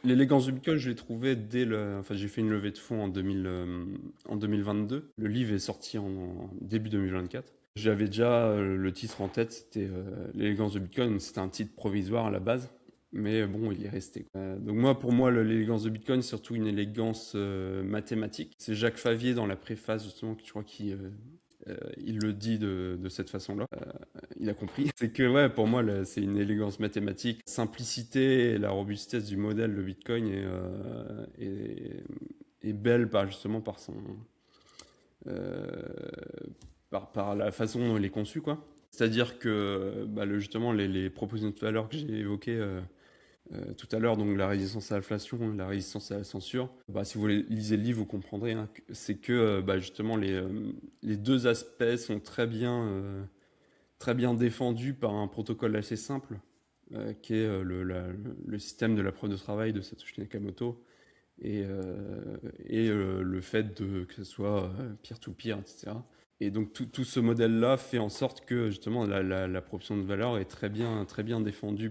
L'élégance du Bitcoin, je l'ai trouvé enfin, j'ai fait une levée de fonds en 2022. Le livre est sorti en début 2024. J'avais déjà le titre en tête, c'était l'élégance du Bitcoin. C'était un titre provisoire à la base, mais bon, il est resté, quoi. Donc moi, pour moi, l'élégance de Bitcoin, c'est surtout une élégance mathématique. C'est Jacques Favier dans la préface, justement, je crois il le dit de cette façon-là. Il a compris. C'est que, ouais, pour moi, là, c'est une élégance mathématique. Simplicité et la robustesse du modèle de Bitcoin est belle justement euh, par la façon dont il est conçu, quoi. C'est-à-dire que bah, justement, les propositions de valeur que j'ai évoquées tout à l'heure, donc la résistance à l'inflation, la résistance à la censure, bah, si vous lisez le livre, vous comprendrez, hein, c'est que bah, justement les deux aspects sont très bien défendu par un protocole assez simple, qui est le système de la preuve de travail de Satoshi Nakamoto, et le fait que ce soit peer-to-peer, etc. Et donc tout ce modèle-là fait en sorte que justement la proposition de valeur est très bien défendue